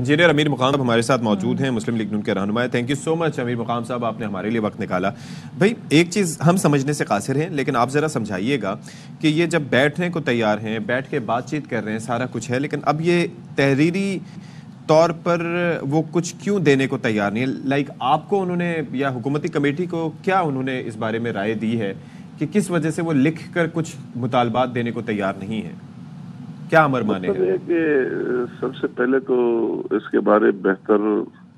Engineer अमीर मुकाम हमारे साथ मौजूद हैं, मुस्लिम लीग नून के रहनुमा। थैंक यू सो मच अमीर मुकाम साहब, आपने हमारे लिए वक्त निकाला। भाई एक चीज़ हम समझने से कासिर हैं, लेकिन आप ज़रा समझाइएगा कि ये जब बैठने को तैयार हैं, बैठ के बातचीत कर रहे हैं, सारा कुछ है, लेकिन अब ये तहरीरी तौर पर वो कुछ क्यों देने को तैयार नहीं है? लाइक आपको उन्होंने या हुकूमती कमेटी को क्या उन्होंने इस बारे में राय दी है कि किस वजह से वो लिख कर कुछ मुतालबात देने को तैयार नहीं है? क्या अमर माने हैं? कि सबसे पहले तो इसके बारे में बेहतर,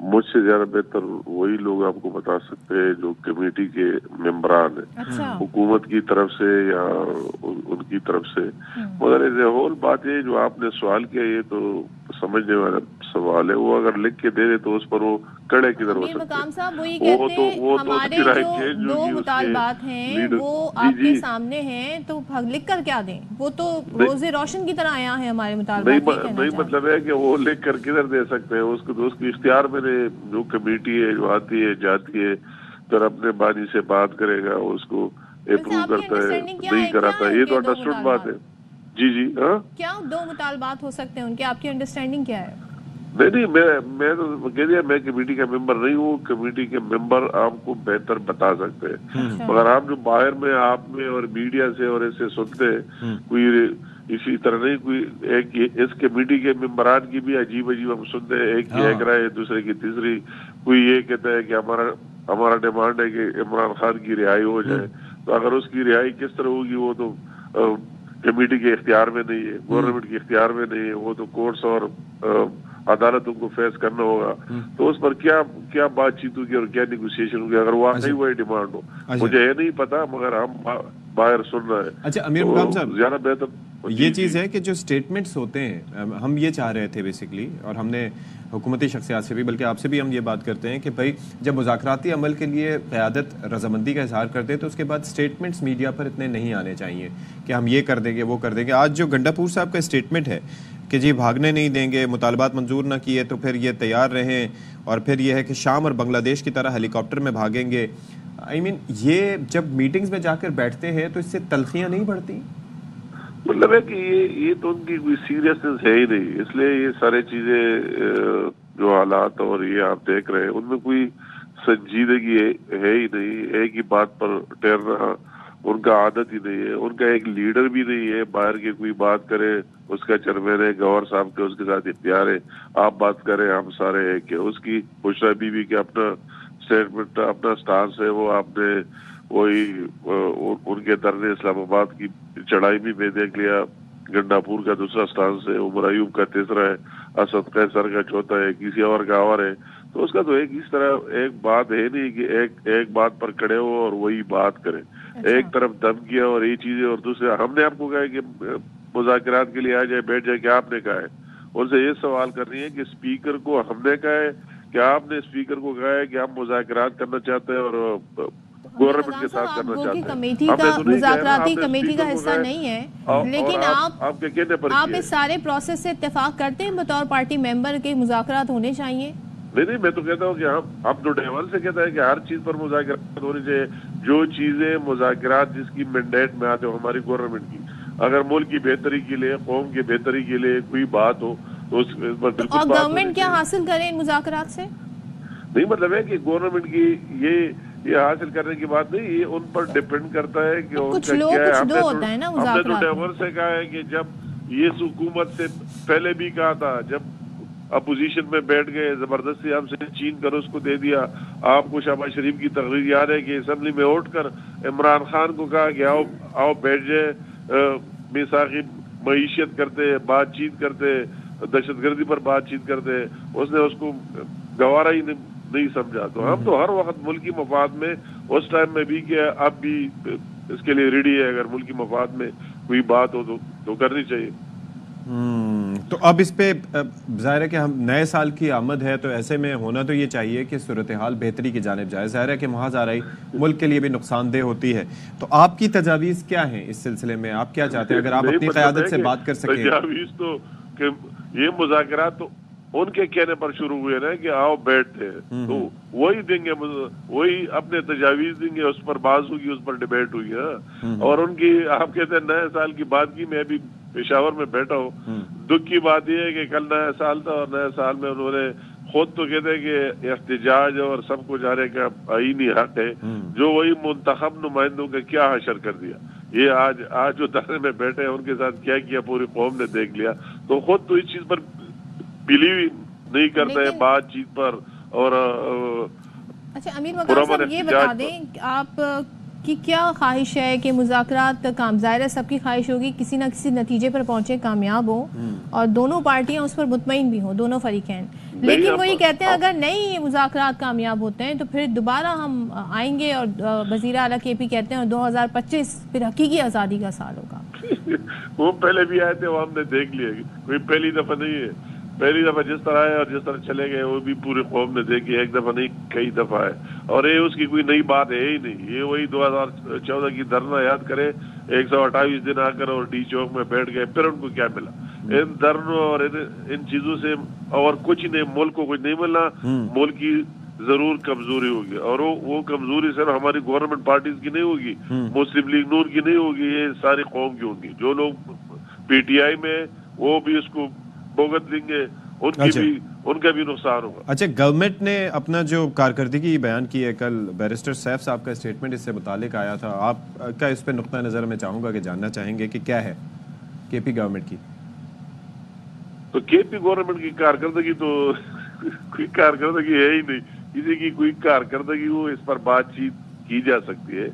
मुझसे ज्यादा बेहतर वही लोग आपको बता सकते हैं जो कमेटी के मेंबरान हैं, हुकूमत की तरफ से या उनकी तरफ से। मगर एज ए होल बात ये जो आपने सवाल किया, ये तो समझने वाला सवाल है। वो अगर लिख के दे दे तो उस पर वो कड़े किधर हो सकते हैं? वो तो हमारे जो दो मुतालबात हैं वो आपके सामने हैं, तो लिख कर क्या दें? वो तो रोज़े रोशन की तरह आया है हमारे मुतालबात। नहीं मतलब है कि वो लिख कर किधर दे सकते हैं? उसको तो उसकी इख्तियार में जो कमेटी है जो आती है जाती है, फिर अपने बानी से बात करेगा, उसको अप्रूव करता है, नहीं कराता। ये तो अंडरस्टूड बात है। जी जी हाँ, क्या दो मुतालबात हो सकते हैं उनके? आपकी अंडरस्टैंडिंग क्या है? नहीं मैं तो कह दिया, मैं कमेटी का मेंबर नहीं हूँ। कमेटी के मेंबर आपको बेहतर बता सकते हैं, मगर आप जो बाहर में आप में और मीडिया से और ऐसे सुनते हैं, कोई इसी तरह नहीं, कोई एक इस कमेटी के मेंबरान की भी अजीब अजीब हम सुनते हैं। एक की एक राय, दूसरे की तीसरी। कोई ये कहता है कि हमारा डिमांड है कि इमरान खान की रिहाई हो जाए। तो अगर उसकी रिहाई किस तरह होगी, वो तो कमेटी के इख्तियार में नहीं है, गवर्नमेंट के इख्तियार में नहीं है। वो तो कोर्ट्स और अदालतों को फेस करना होगा। तो उस पर क्या बातचीत होगी और क्या निगोशिएशन होगी, अगर वाकई वही डिमांड हो। मुझे ये नहीं पता, मगर हम बाहर सुन रहे हैं। अच्छा अमीर मुकाम साहब, ज्यादा बेहतर ये चीज़ है कि जो स्टेटमेंट्स होते हैं, हम ये चाह रहे थे बेसिकली, और हमने हुकूमती शख्सियात से भी, बल्कि आपसे भी हम ये बात करते हैं कि भाई जब मुज़ाकराती अमल के लिए क़यादत रजामंदी का इजहार करते हैं तो उसके बाद स्टेटमेंट्स मीडिया पर इतने नहीं आने चाहिए कि हम ये कर देंगे वो कर देंगे। आज जो गंडापुर साहब का स्टेटमेंट है कि जी भागने नहीं देंगे, मुतालबात मंजूर ना किए तो फिर ये तैयार रहें, और फिर ये है कि शाम और बांग्लादेश की तरह हेलीकॉप्टर में भागेंगे। आई मीन ये जब मीटिंग्स में जाकर बैठते हैं तो इससे तलखियाँ नहीं बढ़ती? मतलब है कि ये तो उनकी कोई सीरियसनेस है ही नहीं, इसलिए ये सारे चीजें जो हालात और ये आप देख रहे हैं उनमें कोई संजीदगी है ही नहीं। एक ही बात पर ठहरना उनका आदत ही नहीं है। उनका एक लीडर भी नहीं है, बाहर की कोई बात करे उसका चेयरमैन है, गवर्नर साहब के उसके साथ इख्तियार है। आप बात करें, हम सारे एक है। उसकी बुशरा बीवी के अपना स्टेटमेंट, अपना स्टांस है, वो आपने वही उनके दरने इस्लामाबाद की चढ़ाई भी देख लिया। गंडापुर का दूसरा स्टांस है, उमर अयूब का तीसरा है, असद कैसर का चौथा है, किसी और का और है। तो उसका तो एक इस तरह एक बात है नहीं कि एक बात पर खड़े हो और वही बात करें। एक तरफ दम किया और ये चीजें, और दूसरे हमने आपको कहा है कि मुज़ाकरात के लिए आ जाए, बैठ जाए, क्या आपने कहा है? उनसे ये सवाल कर रही है कि स्पीकर को हमने कहा है, क्या आपने स्पीकर को कहा है कि हम मुज़ाकरात करना चाहते हैं और गवर्नमेंट के साथ करना चाहते हैं? कमेटी का मुज़ाकराती कमेटी का हिस्सा नहीं है, लेकिन आपके कहने पर आप इस सारे प्रोसेस से इत्तेफाक करते हैं बतौर पार्टी मेंबर के मुज़ाकरात होने चाहिए? नहीं, मैं तो कहता हूँ कि हम तो डे वन से कहता है कि हर चीज पर मुज़ाकरात होनी चाहिए। जो चीजें मुज़ाकरात जिसकी मैंडेट में आते हो हमारी गवर्नमेंट की, अगर मुल्क की बेहतरी के लिए, कौम की बेहतरी के लिए कोई बात हो तो उस पर बिल्कुल। और गवर्नमेंट क्या हासिल करे इन मुज़ाकरात से? नहीं मतलब है कि गवर्नमेंट की ये हासिल करने की बात नहीं, ये उन पर डिपेंड करता है कि कुछ लोग कुछ दो होता है ना हमने तो डे वन से कहा है कि जब ये हुकूमत से पहले भी कहा था, जब अपोजिशन में बैठ गए, जबरदस्ती हमसे चीन कर उसको दे दिया। आपको शहबाज शरीफ की तकरीर याद है कि असेंबली में उठकर इमरान खान को कहा कि आओ बैठ जाए, मिसाकी मईशत करते, बातचीत करते, दहशतगर्दी पर बातचीत करते, उसने उसको गवारा ही नहीं समझा। तो हम तो हर वक्त मुल्की मफाद में उस टाइम में भी किया, अब भी इसके लिए रेडी है। अगर मुल्की मफाद में कोई बात हो तो करनी चाहिए। तो अब इस पे ज़ाहिर है कि हम नए साल की आमद है, तो ऐसे में होना तो ये चाहिए कि सूरत हाल बेहतरी की जानिब जाए। ज़ाहिर है कि महाज आराई मुल्क के लिए भी नुकसानदेह होती है। तो आपकी तजावीज़ क्या हैं इस सिलसिले में? आप क्या चाहते हैं अगर आप अपनी क़यादत से बात कर सकें? तजावीज़ तो कि ये मुज़ाकरात तो उनके कहने पर शुरू हुए ना कि आओ बैठते हैं, तो वही देंगे, वही अपने तजावीज़ देंगे, उस पर बात होगी, उस पर डिबेट हुई है। और उनकी आप कहते हैं नए साल की बात की, मैं भी पेशावर में बैठा हूँ। दुख की बात यह है कि कल नया साल था और नए साल में उन्होंने खुद तो कहते हैं कि एहतजाज और सब कुछ आने का आईनी हक है, जो वही मुंतखब नुमाइंदों का क्या हशर कर दिया। ये आज जो धरने में बैठे हैं उनके साथ क्या किया पूरी कौम ने देख लिया। तो खुद तो इस चीज पर बिलीव नहीं करते हैं बातचीत पर। और अच्छा अमीर मकाम साहब ये बता दें आप कि क्या ख्वाहिश है कि मुज़ाकरात काम, ज़ाहिर है सबकी ख्वाहिश होगी किसी न किसी नतीजे पर पहुंचे, कामयाब हो और दोनों पार्टियां उस पर मुतमईन भी हों, दोनों फरीकैन। लेकिन वही कहते हैं अगर नहीं ये मुज़ाकरात कामयाब होते हैं तो फिर दोबारा हम आएंगे और वज़ीर आला केपी कहते हैं और 2025 फिर हकीकी आज़ादी का साल होगा। वो पहले भी आए थे, वो हमने देख लिया, कोई पहली दफा नहीं है। पहली दफा जिस तरह आए और जिस तरह चले गए वो भी पूरी कौम ने देखी, एक दफा नहीं कई दफा है। और ये उसकी कोई नई बात है ही नहीं, ये वही 2014 की धरना याद करे, 128 दिन आकर और डी चौक में बैठ गए, फिर उनको क्या मिला? इन धरनों और इन चीजों से और कुछ नहीं, मुल्क को कुछ नहीं मिलना। मुल्क की जरूर कमजोरी होगी और वो कमजोरी सिर्फ हमारी गवर्नमेंट पार्टीज की नहीं होगी, मुस्लिम लीग नून की नहीं होगी, ये सारी कौम की होगी। जो लोग पीटीआई में वो भी इसको भुगत देंगे, उनका भी नुकसान होगा। अच्छा, गवर्नमेंट ने अपना जो कारकर्दगी बयान की है, कल बैरिस्टर सैफ साहब का स्टेटमेंट इससे मुतालिक आया था, आपका इस पे नुक्ता नजर मैं चाहूंगा कि जानना चाहेंगे कि क्या है केपी गवर्नमेंट की। तो केपी गवर्नमेंट की कारकर्दगी तो कोई कारकर्दगी है ही नहीं, किसी की कोई कारकर्दगी हो इस पर बातचीत की जा सकती है।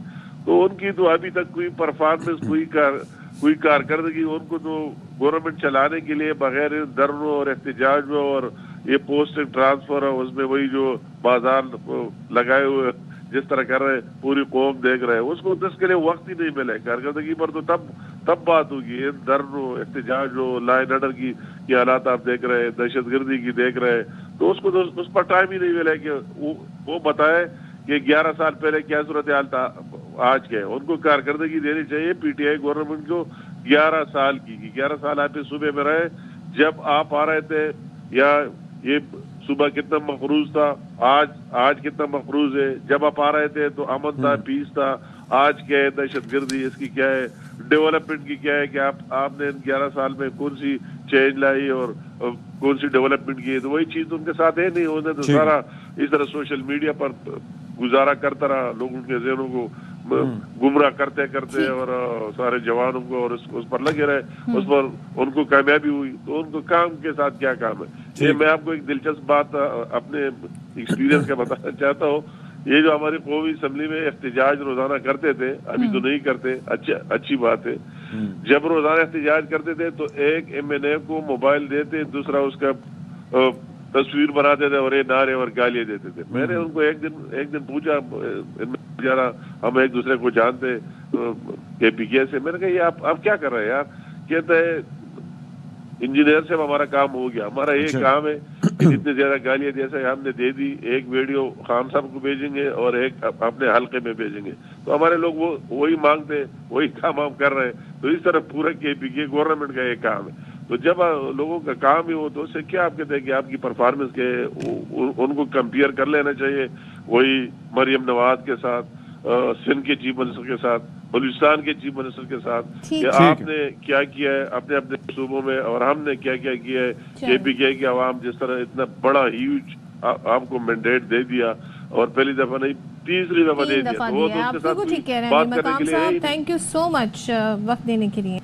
तो उनकी तो अभी तक कोई परफॉर्मेंस कोई कारकर्दगी, उनको तो गवर्नमेंट चलाने के लिए बगैर धरनों और एहतजाज और ये पोस्टिंग ट्रांसफर है उसमें वही जो बाजार लगाए हुए जिस तरह कर रहे हैं पूरी कौम देख रहे हैं, उसको तो इसके लिए वक्त ही नहीं मिले। कारकर्दगी पर तो तब बात होगी। धरनों एहतजाज लॉ एंड ऑर्डर की हालात आप देख रहे हैं, दहशतगर्दी की देख रहे हैं, तो उसको तो उस पर टाइम ही नहीं मिला कि वो बताए कि 11 साल पहले क्या सूरत हाल था आज के। उनको कारकर्दगी देनी चाहिए पीटीआई गवर्नमेंट को 11 साल की। 11 साल आप इस सूबे में रहे, जब आप आ रहे थे या ये सुबह कितना मफरूज था, आज कितना मफरूज है। जब आप आ रहे थे तो अमन था, पीस था, आज क्या है दहशतगर्दी, इसकी क्या है डेवलपमेंट की क्या है कि आपने इन 11 साल में कौन सी चेंज लाई और कौन सी डेवलपमेंट की है। तो वही चीज उनके साथ है नहीं, उन्होंने तो सारा इस तरह सोशल मीडिया पर गुजारा करता रहा, लोगों के ज़हनों को गुमराह करते करते और सारे जवानों को और उस पर लगे रहे, उस पर उनको कामयाबी हुई। तो उनको काम के साथ क्या काम है। ये मैं आपको एक दिलचस्प बात अपने एक्सपीरियंस का बताना चाहता हूँ। ये जो हमारी कौमी असम्बली में एहतजाज रोजाना करते थे, अभी तो नहीं करते, अच्छी बात है। जब रोजाना एहतजाज करते थे तो एक MNA को मोबाइल देते, दूसरा उसका तस्वीर बनाते थे और ये नारे और गालियां देते थे। मैंने उनको एक दिन पूछा, जरा हम एक दूसरे को जानते KPK से, मैंने कहा ये आप क्या कर रहे हैं यार? कहते हैं इंजीनियर से हमारा काम हो गया, हमारा ये काम है इतनी ज्यादा गालियां जैसे हमने दे दी, एक वीडियो खान साहब को भेजेंगे और एक अपने हल्के में भेजेंगे। तो हमारे लोग वही मांगते, वही काम हम कर रहे हैं। तो इस तरह पूरा KPK गवर्नमेंट का ये काम है। तो जब लोगों का काम ही हो तो उससे क्या आप कहते हैं कि आपकी परफॉर्मेंस के उनको कंपेयर कर लेना चाहिए वही मरियम नवाज के साथ, सिंध के चीफ मिनिस्टर के साथ, बलूचिस्तान के चीफ मिनिस्टर के साथ, कि आपने क्या किया है अपने अपने सूबों में और हमने क्या क्या किया है। KPK की आवाम जिस तरह इतना बड़ा ह्यूज आपको मैंडेट दे दिया और पहली दफा नहीं तीसरी दफा दे दिया, तो वो तो उसके साथ बात करने के लिए। थैंक यू सो मच वक्त देने के लिए।